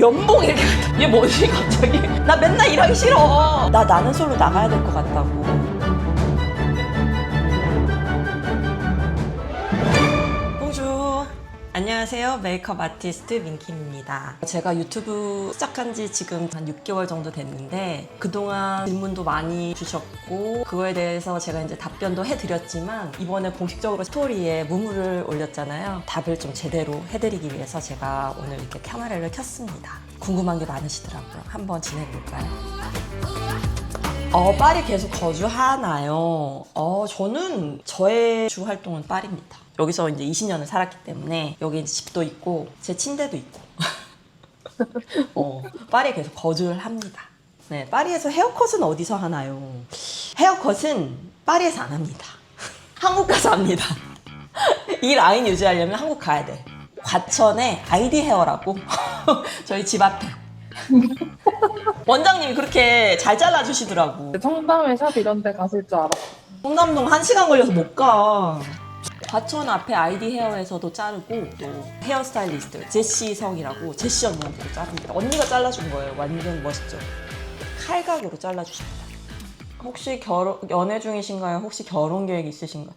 면봉 이렇게 얘 뭐지 갑자기? 나 맨날 일하기 싫어. 나는 솔로 나가야 될 것 같다고. 봉주. 안녕하세요. 메이크업 아티스트 민킴입니다. 제가 유튜브 시작한 지 지금 한 6개월 정도 됐는데 그동안 질문도 많이 주셨고 그거에 대해서 제가 이제 답변도 해드렸지만 이번에 공식적으로 스토리에 무무를 올렸잖아요. 답을 좀 제대로 해드리기 위해서 제가 오늘 이렇게 카메라를 켰습니다. 궁금한 게 많으시더라고요. 한번 진행해볼까요? 파리 계속 거주하나요? 저는 저의 주 활동은 파리입니다. 여기서 이제 20년을 살았기 때문에 여기 집도 있고 제 침대도 있고 파리에 계속 거주를 합니다. 네, 파리에서 헤어컷은 어디서 하나요? 헤어컷은 파리에서 안 합니다. 한국 가서 합니다. 이 라인 유지하려면 한국 가야 돼. 과천에 아이디 헤어라고 저희 집 앞에 원장님이 그렇게 잘 잘라주시더라고. 청담회 샵 이런 데 가실 줄 알았어. 홍남동 1시간 걸려서 못 가. 과천 앞에 아이디 헤어에서도 자르고 또 헤어 스타일리스트 제시성이라고 제시 언니한테도 자릅니다. 언니가 잘라준 거예요. 완전 멋있죠? 칼각으로 잘라주십니다. 혹시 연애 중이신가요? 혹시 결혼 계획 있으신가요?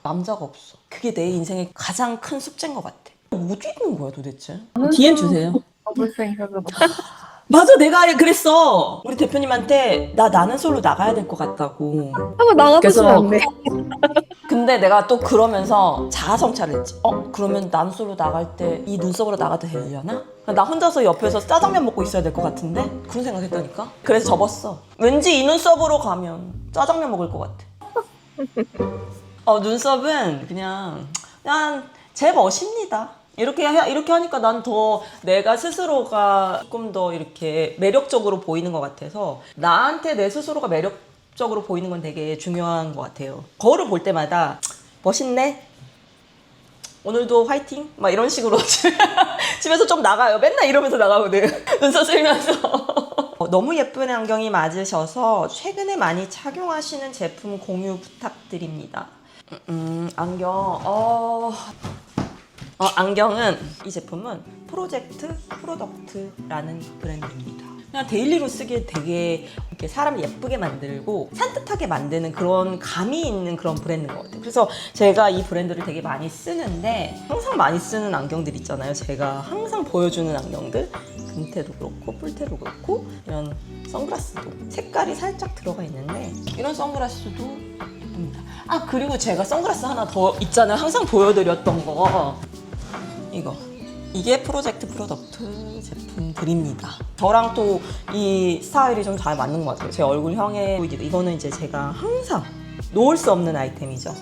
남자가 없어. 그게 내 인생의 가장 큰 숙제인 것 같아. 어디 있는 거야 도대체? DM 주세요. 볼 생각은 맞아, 내가 그랬어. 우리 대표님한테 나는 솔로 나가야 될 것 같다고. 한번 나가보시면 안 돼? 근데 내가 또 그러면서 자아성찰을 했지. 그러면 나는 솔로 나갈 때 이 눈썹으로 나가도 되려나? 나 혼자서 옆에서 짜장면 먹고 있어야 될 것 같은데? 그런 생각했다니까? 그래서 접었어. 왠지 이 눈썹으로 가면 짜장면 먹을 것 같아. 눈썹은 그냥 제 멋입니다. 이렇게 하니까 난 더 내가 스스로가 조금 더 이렇게 매력적으로 보이는 것 같아서 나한테 내 스스로가 매력적으로 보이는 건 되게 중요한 것 같아요. 거울을 볼 때마다 멋있네? 오늘도 화이팅? 막 이런 식으로 집에서 좀 나가요. 맨날 이러면서 나가거든. 눈썹 쓸면서. 너무 예쁜 안경이 맞으셔서 최근에 많이 착용하시는 제품 공유 부탁드립니다. 안경은 이 제품은 프로젝트 프로덕트라는 브랜드입니다. 그냥 데일리로 쓰기에 되게 이렇게 사람을 예쁘게 만들고 산뜻하게 만드는 그런 감이 있는 그런 브랜드인 것 같아요. 그래서 제가 이 브랜드를 되게 많이 쓰는데 항상 많이 쓰는 안경들 있잖아요. 제가 항상 보여주는 안경들 금태도 그렇고 뿔테도 그렇고 이런 선글라스도 색깔이 살짝 들어가 있는데 이런 선글라스도 예쁩니다. 그리고 제가 선글라스 하나 더 있잖아요. 항상 보여드렸던 거 이게 프로젝트 프로덕트 제품들입니다. 저랑 또 이 스타일이 좀 잘 맞는 것 같아요. 제 얼굴형에 보이기도. 이거는 이제 제가 항상 놓을 수 없는 아이템이죠.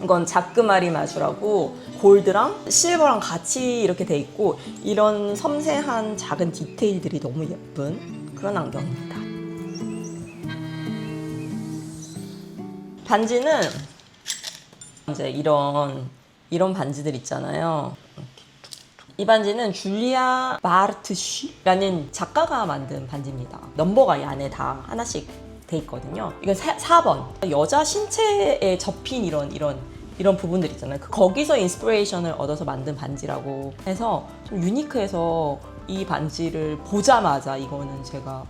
이건 자크마리 마주라고 골드랑 실버랑 같이 이렇게 돼 있고 이런 섬세한 작은 디테일들이 너무 예쁜 그런 안경입니다. 반지는 이제 이런 반지들 있잖아요. 이 반지는 줄리아 마르트쉬라는 작가가 만든 반지입니다. 넘버가 이 안에 다 하나씩 돼 있거든요. 이건 4번. 여자 신체에 접힌 이런 부분들 있잖아요. 거기서 인스피레이션을 얻어서 만든 반지라고 해서 좀 유니크해서 이 반지를 보자마자 이거는 제가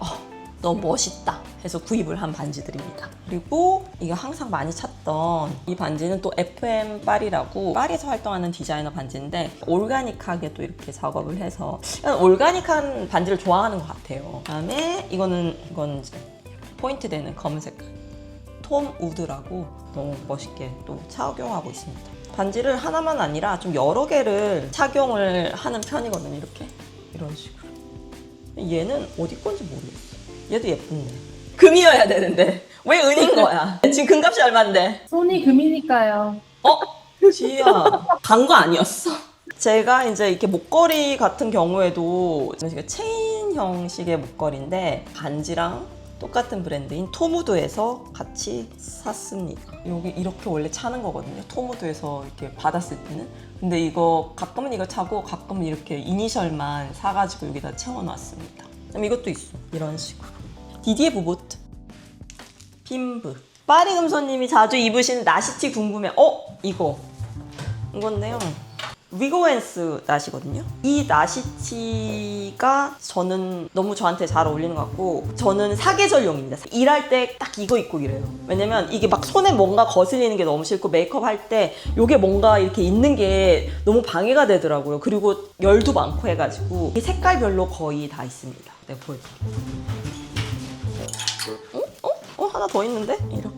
너무 멋있다 해서 구입을 한 반지들입니다. 그리고 이거 항상 많이 찾던 이 반지는 또 FM 파리라고 파리에서 활동하는 디자이너 반지인데 올가닉하게 또 이렇게 작업을 해서 올가닉한 반지를 좋아하는 것 같아요. 그다음에 이건 이제 포인트 되는 검은색 톰 우드라고 너무 멋있게 또 착용하고 있습니다. 반지를 하나만 아니라 좀 여러 개를 착용을 하는 편이거든요. 이런 식으로. 얘는 어디 건지 모르겠어. 얘도 예쁜데 금이어야 되는데 왜 은인 거야? 지금 금값이 얼만데? 손이 금이니까요. 지희야 간 거 아니었어? 제가 이제 이렇게 목걸이 같은 경우에도 체인 형식의 목걸이인데 반지랑 똑같은 브랜드인 토무드에서 같이 샀습니다. 여기 이렇게 원래 차는 거거든요. 토무드에서 이렇게 받았을 때는. 근데 이거 가끔은 이거 차고 가끔은 이렇게 이니셜만 사가지고 여기다 채워놨습니다. 이것도 있어. 이런 식으로. 디디에 부보트 핀브 파리 금손님이 자주 입으시는 나시티 궁금해. 이건데요. 위고엔스 낫이거든요. 이 나시티가 저는 너무 저한테 잘 어울리는 것 같고 저는 사계절용입니다. 일할 때 딱 이거 입고 일해요. 왜냐면 이게 막 손에 뭔가 거슬리는 게 너무 싫고 메이크업 할 때 이게 뭔가 이렇게 있는 게 너무 방해가 되더라고요. 그리고 열도 많고 해가지고 이 색깔별로 거의 다 있습니다. 내가 보여드릴게요. 하나 더 있는데? 이렇게.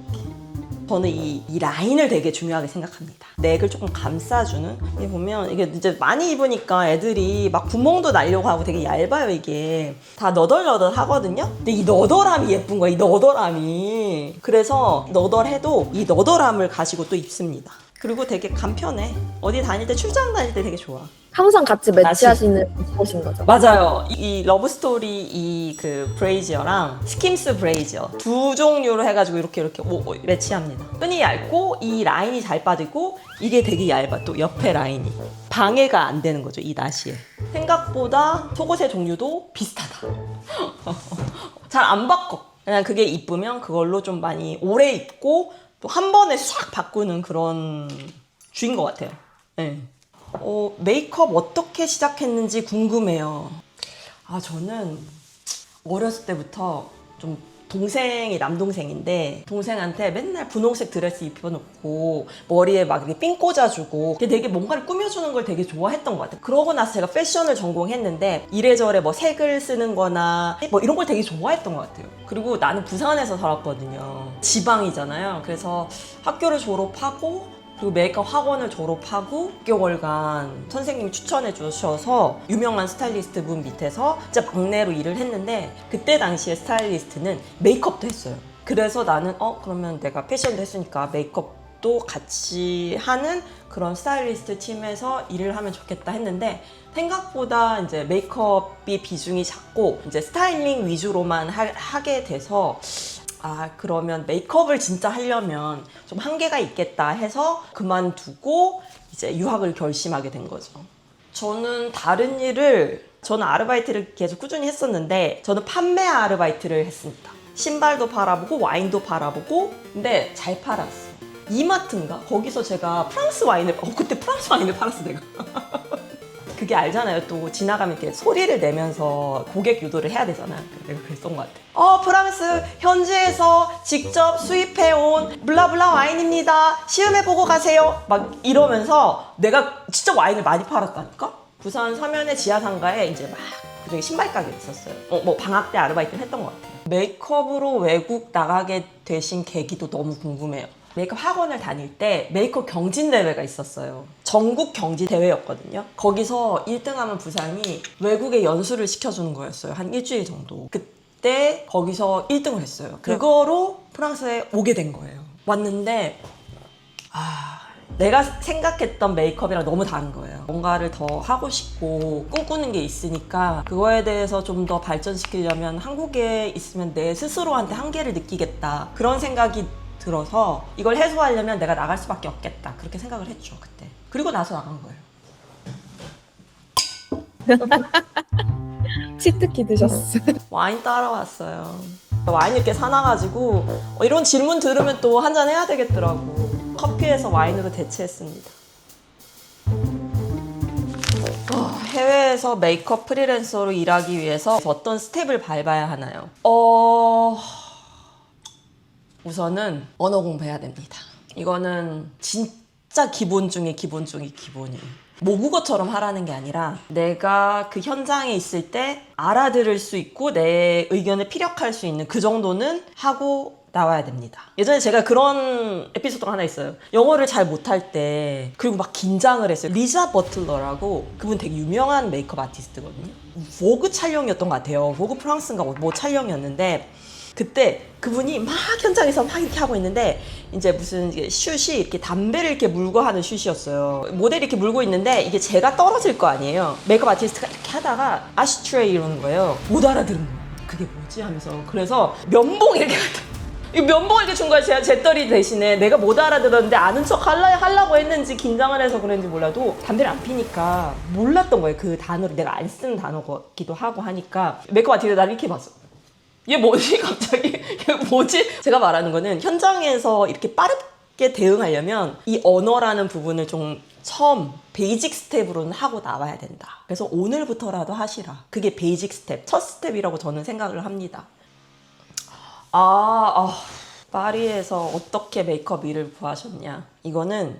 저는 이 라인을 되게 중요하게 생각합니다. 넥을 조금 감싸주는. 이게 보면 이게 이제 많이 입으니까 애들이 막 구멍도 나려고 하고 되게 얇아요, 이게. 다 너덜너덜 하거든요? 근데 이 너덜함이 예쁜 거야, 이 너덜함이. 그래서 너덜해도 이 너덜함을 가지고 또 입습니다. 그리고 되게 간편해. 어디 다닐 때, 출장 다닐 때 되게 좋아. 항상 같이 매치하시는 옷인 거죠? 맞아요. 이 러브스토리 이 그 브레이지어랑 스킴스 브레이지어 두 종류로 해가지고 이렇게 매치합니다. 끈이 얇고 이 라인이 잘 빠지고 이게 되게 얇아. 또 옆에 라인이 방해가 안 되는 거죠, 이 나시에. 생각보다 속옷의 종류도 비슷하다. 잘 안 바꿔. 그냥 그게 이쁘면 그걸로 좀 많이 오래 입고 또 한 번에 싹 바꾸는 그런 주인 것 같아요. 네. 메이크업 어떻게 시작했는지 궁금해요. 저는 어렸을 때부터 좀 동생이 남동생인데 동생한테 맨날 분홍색 드레스 입혀놓고 머리에 막 이렇게 핀 꽂아주고 되게 뭔가를 꾸며주는 걸 되게 좋아했던 것 같아요. 그러고 나서 제가 패션을 전공했는데 이래저래 뭐 색을 쓰는 거나 뭐 이런 걸 되게 좋아했던 것 같아요. 그리고 나는 부산에서 살았거든요. 지방이잖아요. 그래서 학교를 졸업하고 그리고 메이크업 학원을 졸업하고 6개월간 선생님이 추천해 주셔서 유명한 스타일리스트 분 밑에서 진짜 막내로 일을 했는데 그때 당시에 스타일리스트는 메이크업도 했어요. 그래서 나는 그러면 내가 패션도 했으니까 메이크업도 같이 하는 그런 스타일리스트 팀에서 일을 하면 좋겠다 했는데 생각보다 이제 메이크업이 비중이 작고 이제 스타일링 위주로만 하게 돼서 그러면 메이크업을 진짜 하려면 좀 한계가 있겠다 해서 그만두고 이제 유학을 결심하게 된 거죠. 저는 저는 아르바이트를 계속 꾸준히 했었는데 저는 판매 아르바이트를 했습니다. 신발도 팔아보고 와인도 팔아보고 근데 잘 팔았어. 이마트인가? 거기서 제가 프랑스 와인을 그때 프랑스 와인을 팔았어 내가. 그게 알잖아요. 또 지나가면 이렇게 소리를 내면서 고객 유도를 해야 되잖아. 내가 그랬던 것 같아. 프랑스 현지에서 직접 수입해온 블라블라 와인입니다. 시음해보고 가세요. 막 이러면서 내가 진짜 와인을 많이 팔았다니까? 부산 서면의 지하상가에 이제 막 그중에 신발 가게가 있었어요. 뭐 방학 때 아르바이트를 했던 것 같아요. 메이크업으로 외국 나가게 되신 계기도 너무 궁금해요. 메이크업 학원을 다닐 때 메이크업 경진대회가 있었어요. 전국 경진대회였거든요. 거기서 1등하면 부산이 외국에 연수를 시켜주는 거였어요. 한 일주일 정도. 그때 거기서 1등을 했어요. 그거로 프랑스에 오게 된 거예요. 왔는데 내가 생각했던 메이크업이랑 너무 다른 거예요. 뭔가를 더 하고 싶고 꿈꾸는 게 있으니까 그거에 대해서 좀 더 발전시키려면 한국에 있으면 내 스스로한테 한계를 느끼겠다. 그런 생각이 들어서 이걸 해소하려면 내가 나갈 수밖에 없겠다. 그렇게 생각을 했죠, 그때. 그리고 나서 나간 거예요. 치트키 드셨어요? 와인 따라왔어요. 와인 이렇게 사놔가지고 이런 질문 들으면 또 한잔 해야 되겠더라고. 커피에서 와인으로 대체했습니다. 해외에서 메이크업 프리랜서로 일하기 위해서 어떤 스텝을 밟아야 하나요? 우선은 언어 공부해야 됩니다. 이거는 진짜 기본 중에 기본 중에 기본이에요. 모국어처럼 하라는 게 아니라 내가 그 현장에 있을 때 알아들을 수 있고 내 의견을 피력할 수 있는 그 정도는 하고 나와야 됩니다. 예전에 제가 그런 에피소드가 하나 있어요. 영어를 잘 못할 때 그리고 막 긴장을 했어요. 리자 버틀러라고 그분 되게 유명한 메이크업 아티스트거든요. 보그 촬영이었던 것 같아요. 보그 프랑스인가 뭐 촬영이었는데 그때 그분이 막 현장에서 막 이렇게 하고 있는데 이제 무슨 슛이 이렇게 담배를 이렇게 물고 하는 슛이었어요. 모델이 이렇게 물고 있는데 이게 제가 떨어질 거 아니에요. 메이크업 아티스트가 이렇게 하다가 아시트레이 이러는 거예요. 못 알아들은 거예요. 그게 뭐지 하면서. 그래서 면봉 이렇게 이 면봉을 이렇게 준 거야. 제 떨이 대신에 내가 못 알아들었는데 아는 척 하려고 했는지 긴장을 해서 그랬는지 몰라도 담배를 안 피니까 몰랐던 거예요. 그 단어를 내가 안 쓰는 단어기도 하고 하니까 메이크업 아티스트가 나를 이렇게 봤어. 얘 뭐지? 갑자기 얘 뭐지? 제가 말하는 거는 현장에서 이렇게 빠르게 대응하려면 이 언어라는 부분을 좀 처음 베이직 스텝으로는 하고 나와야 된다. 그래서 오늘부터라도 하시라. 그게 베이직 스텝, 첫 스텝이라고 저는 생각을 합니다. 파리에서 어떻게 메이크업 일을 구하셨냐? 이거는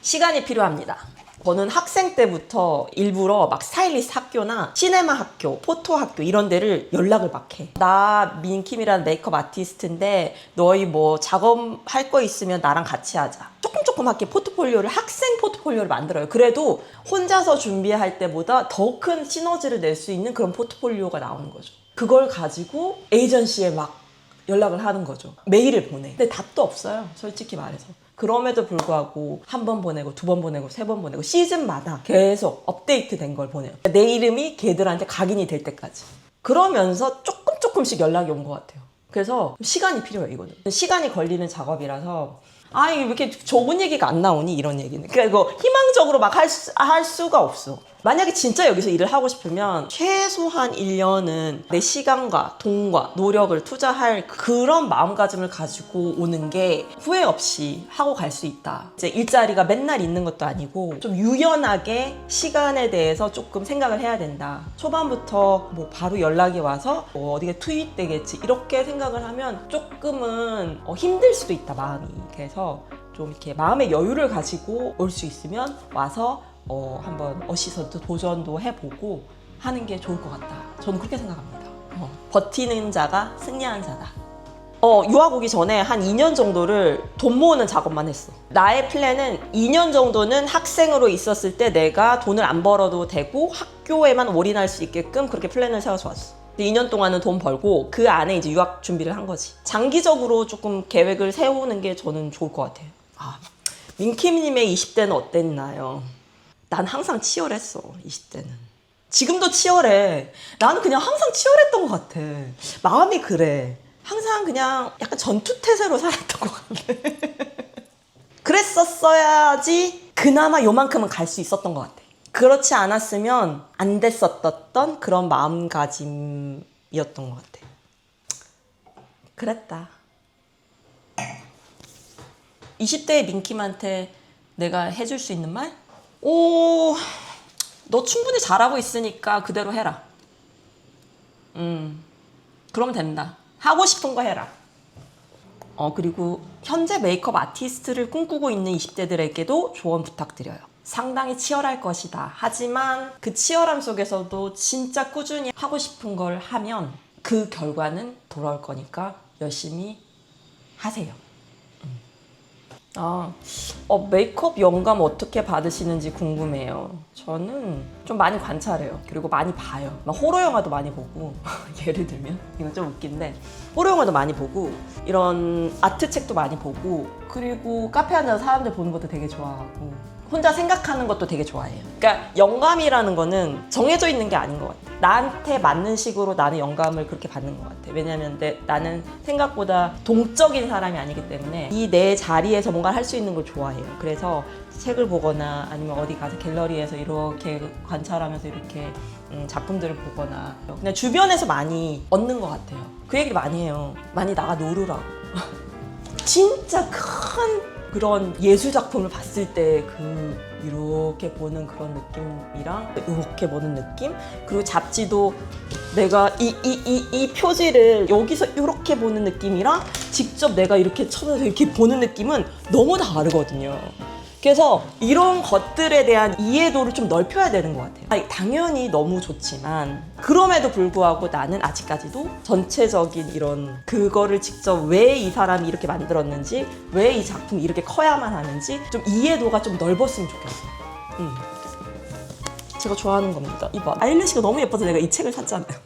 시간이 필요합니다. 저는 학생 때부터 일부러 막 스타일리스트 학교나 시네마 학교, 포토 학교 이런 데를 연락을 막 해. 나 민킴이라는 메이크업 아티스트인데 너희 뭐 작업할 거 있으면 나랑 같이 하자. 조금조그맣게 포트폴리오를, 학생 포트폴리오를 만들어요. 그래도 혼자서 준비할 때보다 더 큰 시너지를 낼 수 있는 그런 포트폴리오가 나오는 거죠. 그걸 가지고 에이전시에 막 연락을 하는 거죠. 메일을 보내. 근데 답도 없어요. 솔직히 말해서. 그럼에도 불구하고 한 번 보내고 두 번 보내고 세 번 보내고 시즌마다 계속 업데이트 된 걸 보내요. 내 이름이 걔들한테 각인이 될 때까지. 그러면서 조금씩 연락이 온 것 같아요. 그래서 시간이 필요해요. 이거는. 시간이 걸리는 작업이라서 왜 이렇게 좋은 얘기가 안 나오니? 이런 얘기는. 그러니까 이거 희망적으로 막 할 수가 없어. 만약에 진짜 여기서 일을 하고 싶으면 최소한 1년은 내 시간과 돈과 노력을 투자할 그런 마음가짐을 가지고 오는 게 후회 없이 하고 갈 수 있다. 이제 일자리가 맨날 있는 것도 아니고 좀 유연하게 시간에 대해서 조금 생각을 해야 된다. 초반부터 뭐 바로 연락이 와서 뭐 어디가 투입되겠지 이렇게 생각을 하면 조금은 힘들 수도 있다, 마음이. 그래서 좀 이렇게 마음의 여유를 가지고 올 수 있으면 와서 한번 어시스턴트 도전도 해보고 하는 게 좋을 것 같다. 저는 그렇게 생각합니다. 버티는 자가 승리하는 자다. 유학 오기 전에 한 2년 정도를 돈 모으는 작업만 했어. 나의 플랜은 2년 정도는 학생으로 있었을 때 내가 돈을 안 벌어도 되고 학교에만 올인할 수 있게끔 그렇게 플랜을 세워서 왔어. 2년 동안은 돈 벌고 그 안에 이제 유학 준비를 한 거지. 장기적으로 조금 계획을 세우는 게 저는 좋을 것 같아요. 민킴님의 20대는 어땠나요? 난 항상 치열했어, 20대는. 지금도 치열해. 나는 그냥 항상 치열했던 것 같아. 마음이 그래. 항상 그냥 약간 전투태세로 살았던 것 같아. 그랬었어야지 그나마 요만큼은 갈 수 있었던 것 같아. 그렇지 않았으면 안 됐었던 그런 마음가짐이었던 것 같아. 그랬다. 20대의 민킴한테 내가 해줄 수 있는 말? 너 충분히 잘하고 있으니까 그대로 해라. 그러면 된다. 하고 싶은 거 해라. 그리고 현재 메이크업 아티스트를 꿈꾸고 있는 20대들에게도 조언 부탁드려요. 상당히 치열할 것이다. 하지만 그 치열함 속에서도 진짜 꾸준히 하고 싶은 걸 하면 그 결과는 돌아올 거니까 열심히 하세요. 메이크업 영감 어떻게 받으시는지 궁금해요. 저는 좀 많이 관찰해요. 그리고 많이 봐요. 막 호러 영화도 많이 보고 예를 들면 이건 좀 웃긴데 호러 영화도 많이 보고 이런 아트 책도 많이 보고 그리고 카페 앉아서 사람들 보는 것도 되게 좋아하고 혼자 생각하는 것도 되게 좋아해요. 그러니까 영감이라는 거는 정해져 있는 게 아닌 것 같아요. 나한테 맞는 식으로 나는 영감을 그렇게 받는 것 같아요. 왜냐면 나는 생각보다 동적인 사람이 아니기 때문에 이 내 자리에서 뭔가 할 수 있는 걸 좋아해요. 그래서 책을 보거나 아니면 어디 가서 갤러리에서 이렇게 관찰하면서 이렇게 작품들을 보거나 그냥 주변에서 많이 얻는 것 같아요. 그 얘기를 많이 해요. 많이 나가 놀으라고. 진짜 큰 그런 예술 작품을 봤을 때 이렇게 보는 그런 느낌이랑 이렇게 보는 느낌? 그리고 잡지도 내가 이 표지를 여기서 이렇게 보는 느낌이랑 직접 내가 이렇게 쳐서 이렇게 보는 느낌은 너무 다르거든요. 그래서 이런 것들에 대한 이해도를 좀 넓혀야 되는 것 같아요. 당연히 너무 좋지만 그럼에도 불구하고 나는 아직까지도 전체적인 이런 그거를 직접 왜 이 사람이 이렇게 만들었는지 왜 이 작품이 이렇게 커야만 하는지 좀 이해도가 좀 넓었으면 좋겠어요. 제가 좋아하는 겁니다. 이봐, 아일래시가 너무 예뻐서 내가 이 책을 샀잖아요.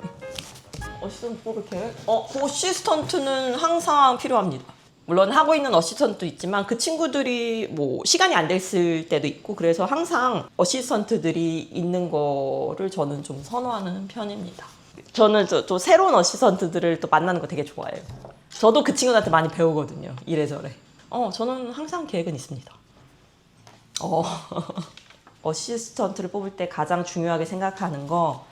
어시스턴트 뽑을 계획? 어시스턴트는 항상 필요합니다. 물론 하고 있는 어시스턴트도 있지만 그 친구들이 뭐 시간이 안 됐을 때도 있고 그래서 항상 어시스턴트들이 있는 거를 저는 좀 선호하는 편입니다. 저는 또 새로운 어시스턴트들을 또 만나는 거 되게 좋아해요. 저도 그 친구들한테 많이 배우거든요. 이래저래. 저는 항상 계획은 있습니다. 어시스턴트를 뽑을 때 가장 중요하게 생각하는 거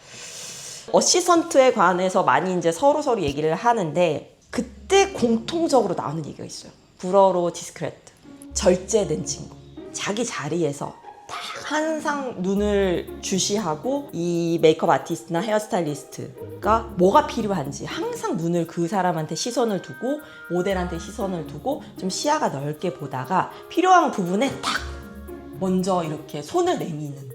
어시스턴트에 관해서 많이 이제 서로 얘기를 하는데 그때 공통적으로 나오는 얘기가 있어요. 불어로 디스크레트. 절제된 친구. 자기 자리에서 딱 항상 눈을 주시하고 이 메이크업 아티스트나 헤어스타일리스트가 뭐가 필요한지 항상 눈을 그 사람한테 시선을 두고 모델한테 시선을 두고 좀 시야가 넓게 보다가 필요한 부분에 딱 먼저 이렇게 손을 내미는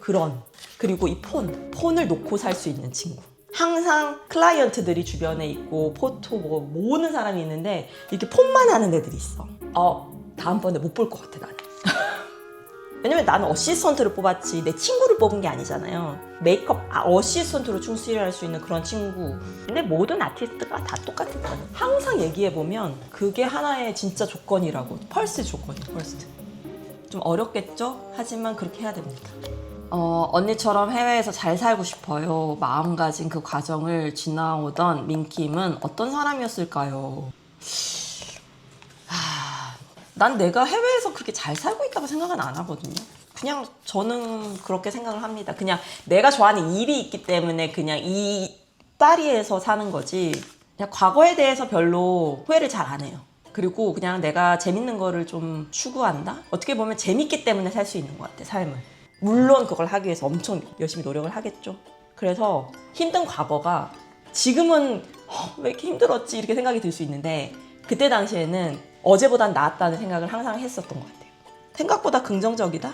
그런, 그리고 이 폰을 놓고 살 수 있는 친구. 항상 클라이언트들이 주변에 있고 포토 뭐 모으는 사람이 있는데 이렇게 폰만 하는 애들이 있어. 다음번에 못 볼 것 같아 나는. 왜냐면 나는 어시스턴트를 뽑았지 내 친구를 뽑은 게 아니잖아요. 메이크업 어시스턴트로 충실할 수 있는 그런 친구. 근데 모든 아티스트가 다 똑같을 거예요. 항상 얘기해보면 그게 하나의 진짜 조건이라고. 펄스 조건이에요. 펄스. 좀 어렵겠죠? 하지만 그렇게 해야 됩니다. 언니처럼 해외에서 잘 살고 싶어요. 마음가짐 그 과정을 지나오던 민킴은 어떤 사람이었을까요? 난 내가 해외에서 그렇게 잘 살고 있다고 생각은 안 하거든요. 그냥 저는 그렇게 생각을 합니다. 그냥 내가 좋아하는 일이 있기 때문에 그냥 이 파리에서 사는 거지. 그냥 과거에 대해서 별로 후회를 잘 안 해요. 그리고 그냥 내가 재밌는 거를 좀 추구한다? 어떻게 보면 재밌기 때문에 살 수 있는 것 같아, 삶을. 물론 그걸 하기 위해서 엄청 열심히 노력을 하겠죠. 그래서 힘든 과거가 지금은 왜 이렇게 힘들었지 이렇게 생각이 들 수 있는데 그때 당시에는 어제보단 나았다는 생각을 항상 했었던 것 같아요. 생각보다 긍정적이다?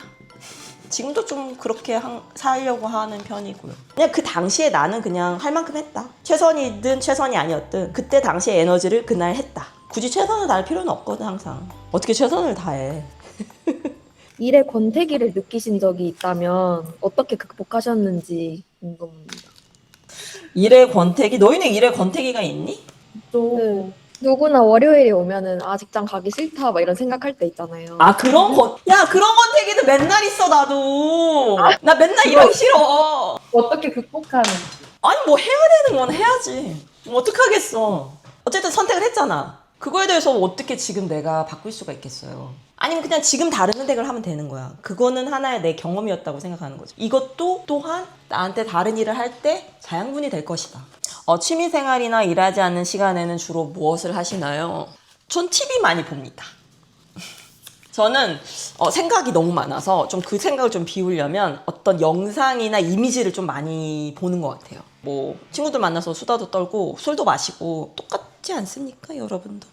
지금도 좀 그렇게 살려고 하는 편이고요. 그냥 그 당시에 나는 그냥 할 만큼 했다. 최선이든 최선이 아니었든 그때 당시의 에너지를 그날 했다. 굳이 최선을 다할 필요는 없거든 항상. 어떻게 최선을 다해. 일의 권태기를 느끼신 적이 있다면 어떻게 극복하셨는지 궁금합니다. 일의 권태기? 너희는 일의 권태기가 있니? 네. 누구나 월요일에 오면은 직장 가기 싫다 막 이런 생각할 때 있잖아요. 그런 권태기는 맨날 있어 나도. 나 맨날 일하기 싫어. 어떻게 극복하는지. 아니 뭐 해야 되는 건 해야지. 뭐 어떡하겠어. 어쨌든 선택을 했잖아. 그거에 대해서 어떻게 지금 내가 바꿀 수가 있겠어요. 아니면 그냥 지금 다른 선택을 하면 되는 거야. 그거는 하나의 내 경험이었다고 생각하는 거죠. 이것도 또한 나한테 다른 일을 할 때 자양분이 될 것이다. 취미생활이나 일하지 않는 시간에는 주로 무엇을 하시나요? 전 TV 많이 봅니다. 저는 생각이 너무 많아서 좀 그 생각을 좀 비우려면 어떤 영상이나 이미지를 좀 많이 보는 것 같아요. 뭐 친구들 만나서 수다도 떨고 술도 마시고 똑같지 않습니까 여러분도?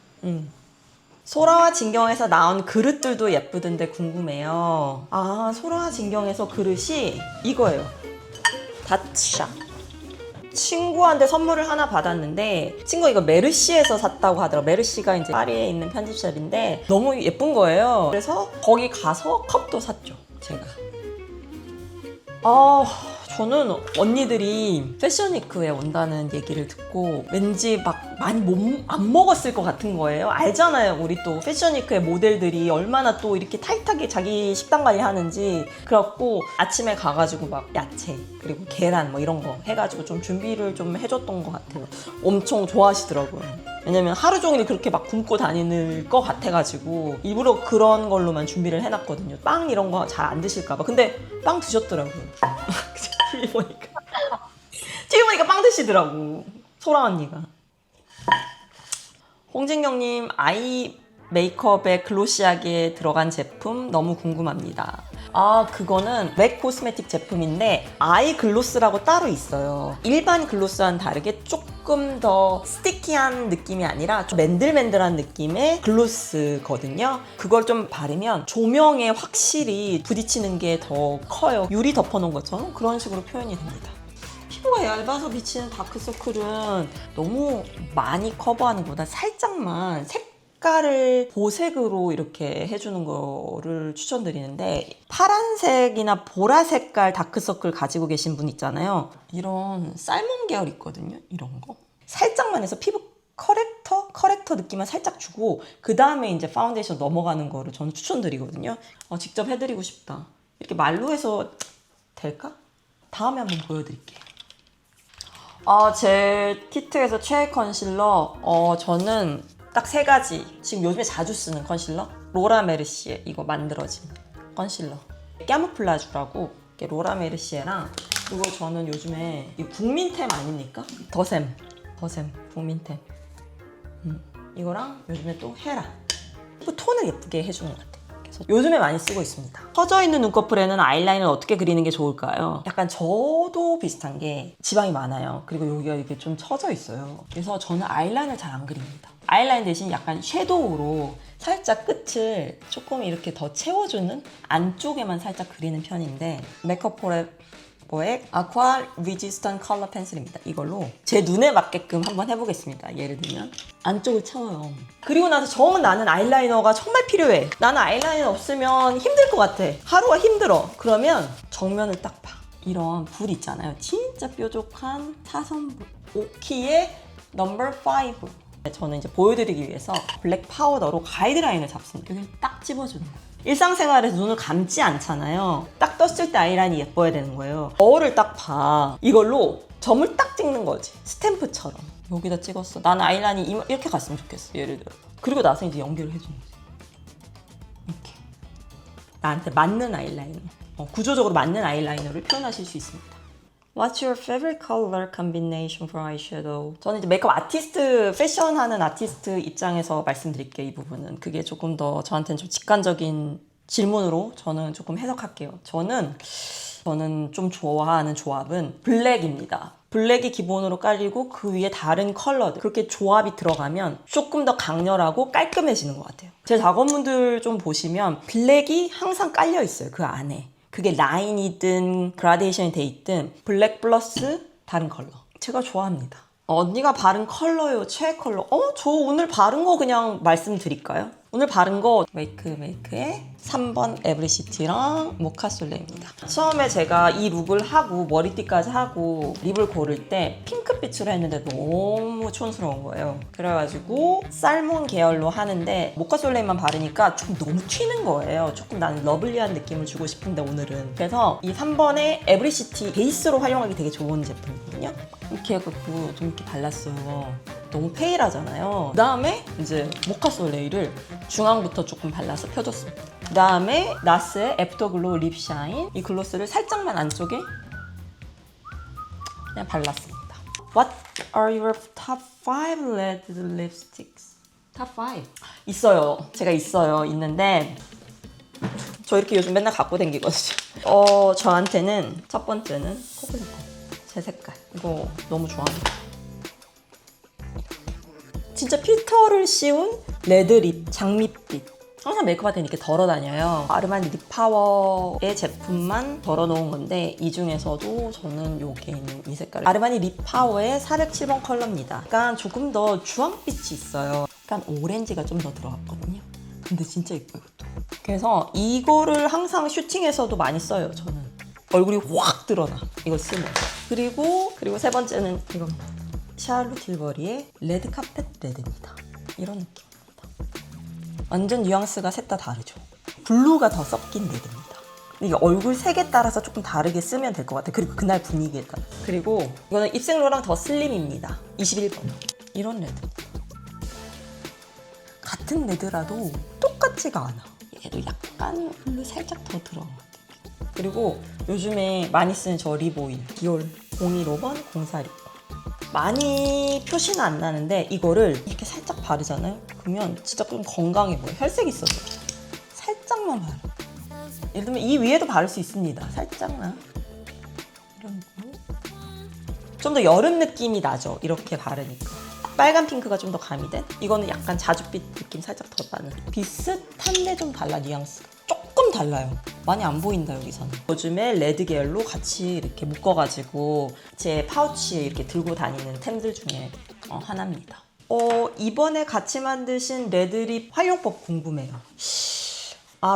소라와 진경에서 나온 그릇들도 예쁘던데 궁금해요. 소라와 진경에서 그릇이 이거예요. 다트샤. 친구한테 선물을 하나 받았는데 친구가 이거 메르시에서 샀다고 하더라고요. 메르시가 이제 파리에 있는 편집샵인데 너무 예쁜 거예요. 그래서 거기 가서 컵도 샀죠, 제가. 저는 언니들이 패션위크에 온다는 얘기를 듣고 왠지 막 많이 안 먹었을 것 같은 거예요. 알잖아요. 우리 또 패션위크의 모델들이 얼마나 또 이렇게 타이트하게 자기 식단 관리하는지. 그래갖고 아침에 가가지고 막 야채 그리고 계란 뭐 이런 거 해가지고 좀 준비를 좀 해줬던 것 같아요. 엄청 좋아하시더라고요. 왜냐면 하루 종일 그렇게 막 굶고 다니는 것 같아가지고 일부러 그런 걸로만 준비를 해놨거든요. 빵 이런 거 잘 안 드실까봐. 근데 빵 드셨더라고요. TV 보니까 빵 드시더라고. 소라 언니가. 홍진경님, 아이 메이크업에 글로시하게 들어간 제품 너무 궁금합니다. 그거는 맥 코스메틱 제품인데 아이 글로스라고 따로 있어요. 일반 글로스와는 다르게 조금 더 스티키한 느낌이 아니라 좀 맨들맨들한 느낌의 글로스거든요. 그걸 좀 바르면 조명에 확실히 부딪히는 게 더 커요. 유리 덮어놓은 것처럼 그런 식으로 표현이 됩니다. 피부가 얇아서 비치는 다크서클은 너무 많이 커버하는 것보다 살짝만 색깔을 보색으로 이렇게 해주는 거를 추천드리는데 파란색이나 보라 색깔 다크서클 가지고 계신 분 있잖아요. 이런 살몬 계열 있거든요. 이런 거. 살짝만 해서 피부 커렉터 느낌만 살짝 주고 그 다음에 이제 파운데이션 넘어가는 거를 저는 추천드리거든요. 직접 해드리고 싶다. 이렇게 말로 해서 될까? 다음에 한번 보여드릴게요. 제 키트에서 최애 컨실러 저는 딱 3가지 지금 요즘에 자주 쓰는 컨실러 로라 메르시에 이거 만들어진 컨실러 까무플라주라고 로라 메르시에랑 그리고 저는 요즘에 이 국민템 아닙니까? 더샘 국민템 이거랑 요즘에 또 헤라 톤을 예쁘게 해주는 것 같아요. 이렇게 요즘에 많이 쓰고 있습니다. 처져 있는 눈꺼풀에는 아이라인을 어떻게 그리는 게 좋을까요? 약간 저도 비슷한 게 지방이 많아요. 그리고 여기가 이렇게 좀 처져 있어요. 그래서 저는 아이라인을 잘 안 그립니다. 아이라인 대신 약간 섀도우로 살짝 끝을 조금 이렇게 더 채워주는 안쪽에만 살짝 그리는 편인데 메이크업 포레버의 아쿠아 리지스턴 컬러 펜슬입니다. 이걸로 제 눈에 맞게끔 한번 해보겠습니다. 예를 들면 안쪽을 채워요. 그리고 나서 정 나는 아이라이너가 정말 필요해. 나는 아이라이너 없으면 힘들 것 같아. 하루가 힘들어. 그러면 정면을 딱 봐. 이런 불 있잖아요. 진짜 뾰족한 사선불. 오키의 넘버 5. 저는 이제 보여드리기 위해서 블랙 파우더로 가이드라인을 잡습니다. 여기 딱 집어주는 거예요. 일상생활에서 눈을 감지 않잖아요. 딱 떴을 때 아이라인이 예뻐야 되는 거예요. 거울을 딱 봐. 이걸로 점을 딱 찍는 거지. 스탬프처럼. 여기다 찍었어. 나는 아이라인이 이렇게 갔으면 좋겠어. 예를 들어. 그리고 나서 이제 연결을 해주는 거지. 이렇게. 나한테 맞는 아이라이너. 구조적으로 맞는 아이라이너를 표현하실 수 있습니다. What's your favorite color combination for eyeshadow? 저는 이제 메이크업 아티스트, 패션하는 아티스트 입장에서 말씀드릴게요. 이 부분은. 그게 조금 더 저한테는 좀 직관적인 질문으로 저는 조금 해석할게요. 저는 좀 좋아하는 조합은 블랙입니다. 블랙이 기본으로 깔리고 그 위에 다른 컬러들 그렇게 조합이 들어가면 조금 더 강렬하고 깔끔해지는 것 같아요. 제 작업물들 좀 보시면 블랙이 항상 깔려 있어요. 그 안에. 그게 라인이든 그라데이션이 돼 있든 블랙 플러스 다른 컬러. 제가 좋아합니다. 언니가 바른 컬러요, 최애 컬러. 저 오늘 바른 거 그냥 말씀드릴까요? 오늘 바른 거 메이크의 3번 에브리시티랑 모카솔레입니다. 처음에 제가 이 룩을 하고 머리띠까지 하고 립을 고를 때 핑크빛으로 했는데 너무 촌스러운 거예요. 그래가지고 살몬 계열로 하는데 모카솔레만 바르니까 조금 너무 튀는 거예요. 조금 나는 러블리한 느낌을 주고 싶은데 오늘은. 그래서 이 3번의 에브리시티 베이스로 활용하기 되게 좋은 제품이거든요. 이렇게 해갖고 좀 이렇게 발랐어요. 너무 페일하잖아요. 그 다음에 이제 모카솔레이를 중앙부터 조금 발라서 펴줬습니다. 그 다음에 나스의 애프터글로우 립샤인 이 글로스를 살짝만 안쪽에 그냥 발랐습니다. What are your top 5 red lipsticks? Top 5? 있어요. 제가 있는데 저 이렇게 요즘 맨날 갖고 다니거든요. 저한테는 첫 번째는 코블리코. 제 색깔. 이거 너무 좋아합니다. 진짜 필터를 씌운 레드립, 장밋빛. 항상 메이크업 할 때 이렇게 덜어 다녀요. 아르마니 립파워의 제품만 덜어 놓은 건데 이 중에서도 저는 요게 있는 이 색깔. 아르마니 립파워의 407번 컬러입니다. 약간 조금 더 주황빛이 있어요. 약간 오렌지가 좀 더 들어갔거든요. 근데 진짜 예뻐요, 이것도. 그래서 이거를 항상 슈팅에서도 많이 써요, 저는. 얼굴이 확 드러나, 이걸 쓰면. 그리고 세 번째는 이겁니다. 샤를로 tilbury의 레드 카펫 레드입니다. 이런 느낌입니다. 완전 뉘앙스가 셋 다 다르죠. 블루가 더 섞인 레드입니다. 이게 얼굴 색에 따라서 조금 다르게 쓰면 될 것 같아요. 그리고 그날 분위기에 따라. 그리고 이거는 입생로랑 더 슬림입니다. 21번. 이런 레드. 같은 레드라도 똑같지가 않아. 얘도 약간 블루 살짝 더 들어간 것 같아요. 그리고 요즘에 많이 쓰는 저 립 오일. 디올 015번 04 립. 많이 표시는 안 나는데 이거를 이렇게 살짝 바르잖아요? 그러면 진짜 좀 건강해 보여요. 혈색이 있어서 살짝만 바르. 예를 들면 이 위에도 바를 수 있습니다. 살짝만 이런 거. 좀 더 여름 느낌이 나죠? 이렇게 바르니까. 빨간 핑크가 좀 더 가미된? 이거는 약간 자줏빛 느낌 살짝 더 나는. 비슷한데 좀 달라, 뉘앙스가. 조금 달라요. 많이 안 보인다, 여기서는. 요즘에 레드 계열로 같이 이렇게 묶어가지고 제 파우치에 이렇게 들고 다니는 템들 중에 하나입니다. 이번에 같이 만드신 레드립 활용법 궁금해요.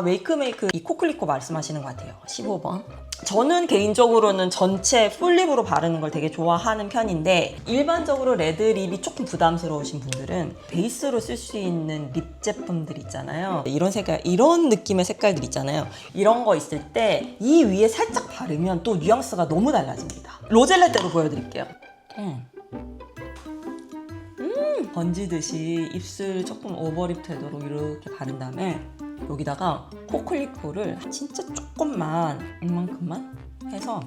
웨이크메이크 이 코클리코 말씀하시는 것 같아요. 15번. 저는 개인적으로는 전체 풀립으로 바르는 걸 되게 좋아하는 편인데 일반적으로 레드립이 조금 부담스러우신 분들은 베이스로 쓸 수 있는 립 제품들 있잖아요. 이런 색깔, 이런 느낌의 색깔들 있잖아요. 이런 거 있을 때 이 위에 살짝 바르면 또 뉘앙스가 너무 달라집니다. 로젤레대로 보여드릴게요. 번지듯이 입술 조금 오버립 되도록 이렇게 바른 다음에 여기다가 코클리코를 진짜 조금만 이만큼만 해서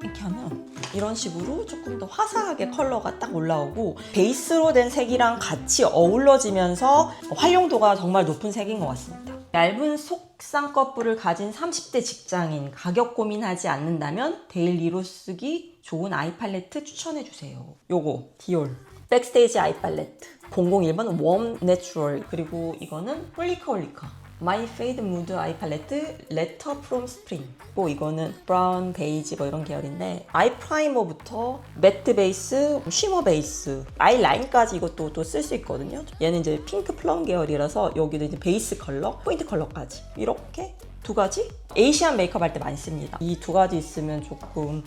이렇게 이렇게 하면 이런 식으로 조금 더 화사하게 컬러가 딱 올라오고 베이스로 된 색이랑 같이 어우러지면서 활용도가 정말 높은 색인 것 같습니다. 얇은 속쌍꺼풀을 가진 30대 직장인, 가격 고민하지 않는다면 데일리로 쓰기 좋은 아이 팔레트 추천해주세요. 요거 디올 백스테이지 아이 팔레트 001번 웜 내추럴, 그리고 이거는 홀리카 마이 페이드 무드 아이 팔레트 레터 프롬 스프링. 뭐 이거는 브라운, 베이지 뭐 이런 계열인데 아이 프라이머부터 매트 베이스, 쉬머 베이스, 아이 라인까지 이것도 또 쓸 수 있거든요. 얘는 이제 핑크 플럼 계열이라서 여기도 이제 베이스 컬러, 포인트 컬러까지 이렇게 두 가지 에이시안 메이크업 할 때 많이 씁니다. 이 두 가지 있으면 조금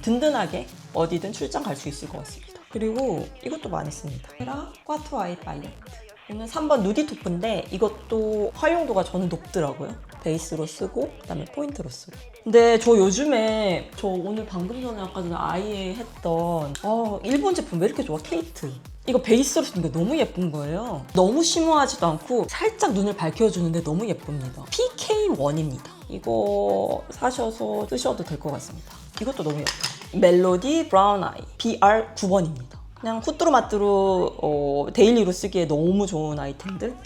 든든하게 어디든 출장 갈 수 있을 것 같습니다. 그리고 이것도 많이 씁니다. 헤라 꽈트로 아이 팔레트. 이거는 3번 누디토프인데 이것도 활용도가 저는 높더라고요. 베이스로 쓰고 그다음에 포인트로 쓰고. 근데 저 요즘에 저 오늘 방금 전에 아까 전에 아이에 했던 일본 제품 왜 이렇게 좋아? 케이트. 이거 베이스로 쓰는 게 너무 예쁜 거예요. 너무 심오하지도 않고 살짝 눈을 밝혀주는데 너무 예쁩니다. PK1입니다. 이거 사셔서 쓰셔도 될 것 같습니다. 이것도 너무 예뻐요. 멜로디 브라운 아이 BR 9번입니다. 그냥 후뚜루마뚜루 데일리로 쓰기에 너무 좋은 아이템들.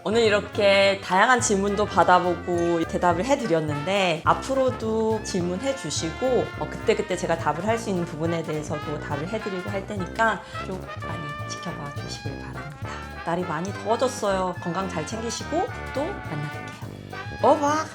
오늘 이렇게 다양한 질문도 받아보고 대답을 해드렸는데 앞으로도 질문해 주시고 그때그때 제가 답을 할 수 있는 부분에 대해서도 답을 해드리고 할 테니까 좀 많이 지켜봐 주시길 바랍니다. 날이 많이 더워졌어요. 건강 잘 챙기시고 또 만날게요. 오바!